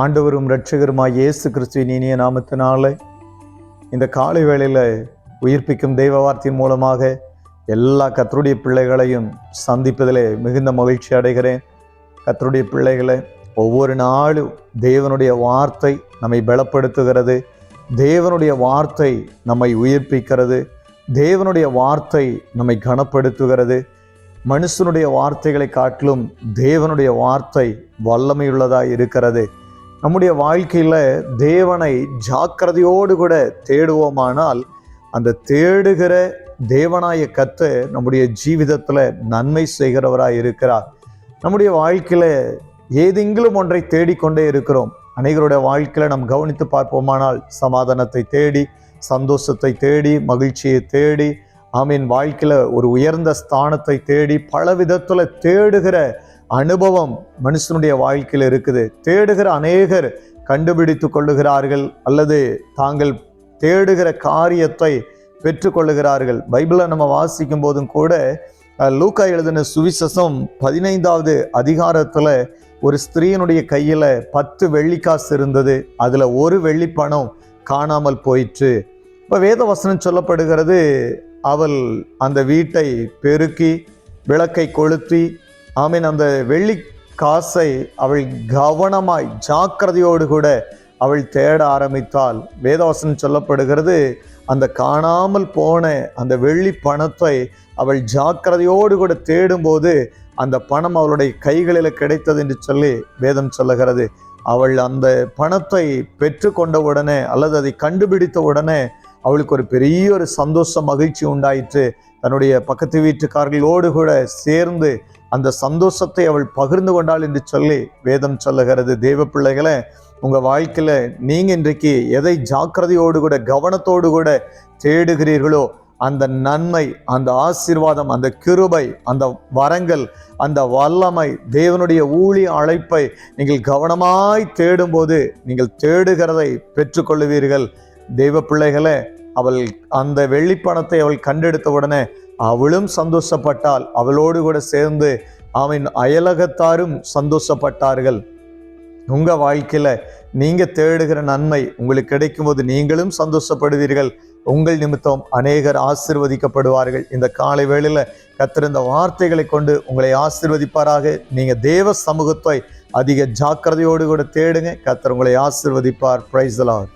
ஆண்டவரும் இரட்சகருமாய் இயேசு கிறிஸ்துவின் இனிய நாமத்தினாலே இந்த காலை வேளையில் உயிர்ப்பிக்கும் தெய்வ வார்த்தையின் மூலமாக எல்லா கர்த்தருடைய பிள்ளைகளையும் சந்திப்பதிலே மிகுந்த மகிழ்ச்சி அடைகிறேன். கர்த்தருடைய பிள்ளைகளை ஒவ்வொரு நாளும் தேவனுடைய வார்த்தை நம்மை பலப்படுத்துகிறது, தேவனுடைய வார்த்தை நம்மை உயிர்ப்பிக்கிறது, தேவனுடைய வார்த்தை நம்மை கனப்படுத்துகிறது. மனுஷனுடைய வார்த்தைகளை காட்டிலும் தேவனுடைய வார்த்தை வல்லமையுள்ளதாக இருக்கிறது. நம்முடைய வாழ்க்கையில் தேவனை ஜாக்கிரதையோடு கூட தேடுவோமானால் அந்த தேடுகிற தேவனாய கர்த்தர் நம்முடைய ஜீவிதத்தில் நன்மை செய்கிறவராக இருக்கிறார். நம்முடைய வாழ்க்கையில் ஏதெங்கிலும் ஒன்றை தேடிக்கொண்டே இருக்கிறோம். அனைவருடைய வாழ்க்கையில் நாம் கவனித்து பார்ப்போமானால் சமாதானத்தை தேடி, சந்தோஷத்தை தேடி, மகிழ்ச்சியை தேடி, ஆமீன், வாழ்க்கையில் ஒரு உயர்ந்த ஸ்தானத்தை தேடி பல விதத்தில் தேடுகிற அனுபவம் மனுஷனுடைய வாழ்க்கையில் இருக்குது. தேடுகிற அநேகர் கண்டுபிடித்து கொள்ளுகிறார்கள் அல்லது தாங்கள் தேடுகிற காரியத்தை பெற்றுக்கொள்ளுகிறார்கள். பைபிளை நம்ம வாசிக்கும் போதும் கூட லூக்கா எழுதின சுவிசேஷம் 15வது அதிகாரத்தில் ஒரு ஸ்திரீனுடைய கையில் 10 வெள்ளிக்காசு இருந்தது, அதில் ஒரு வெள்ளிப்பணம் காணாமல் போயிற்று. இப்போ வேத வசனம் சொல்லப்படுகிறது, அவள் அந்த வீட்டை பெருக்கி விளக்கை கொளுத்தி, ஆமீன், அந்த வெள்ளி காசை அவள் கவனமாய் ஜாக்கிரதையோடு கூட அவள் தேட ஆரம்பித்தாள். வேதவசனம் சொல்லப்படுகிறது, அந்த காணாமல் போன அந்த வெள்ளி பணத்தை அவள் ஜாக்கிரதையோடு கூட தேடும்போது அந்த பணம் அவளுடைய கைகளில் கிடைத்தது என்று சொல்லி வேதம் சொல்லுகிறது. அவள் அந்த பணத்தை பெற்று கொண்ட உடனே அல்லது அதை கண்டுபிடித்த உடனே அவளுக்கு ஒரு பெரிய ஒரு சந்தோஷ மகிழ்ச்சி உண்டாயிற்று. தன்னுடைய பக்கத்து வீட்டுக்காரர்களோடு கூட சேர்ந்து அந்த சந்தோஷத்தை அவள் பகிர்ந்து கொண்டாள் என்று சொல்லி வேதம் சொல்லுகிறது. தேவ பிள்ளைகளை, உங்கள் வாழ்க்கையில் நீங்கள் இன்றைக்கு எதை ஜாக்கிரதையோடு கூட கவனத்தோடு கூட தேடுகிறீர்களோ அந்த நன்மை, அந்த ஆசீர்வாதம், அந்த கிருபை, அந்த வரங்கள், அந்த வல்லமை, தேவனுடைய ஊழிய அழைப்பை நீங்கள் கவனமாய் தேடும்போது நீங்கள் தேடுகிறதை பெற்றுக்கொள்ளுவீர்கள். தெய்வ பிள்ளைகளை, அவள் அந்த வெள்ளிப்பணத்தை அவள் கண்டெடுத்த உடனே அவளும் சந்தோஷப்பட்டாள். அவளோடு கூட சேர்ந்து அவன் அயலகத்தாரும் சந்தோஷப்பட்டார்கள். உங்கள் வாழ்க்கையில் நீங்கள் தேடுகிற நன்மை உங்களுக்கு கிடைக்கும்போது நீங்களும் சந்தோஷப்படுவீர்கள். உங்கள் நிமித்தம் அநேகர் ஆசீர்வதிக்கப்படுவார்கள். இந்த காலை வேளையில் கர்த்தர் இந்த வார்த்தைகளை கொண்டு உங்களை ஆசீர்வதிப்பாராக. நீங்கள் தேவ சமூகத்தை அதிக ஜாக்கிரதையோடு கூட தேடுங்க. கர்த்தர் உங்களை ஆசீர்வதிப்பார். Praise the Lord.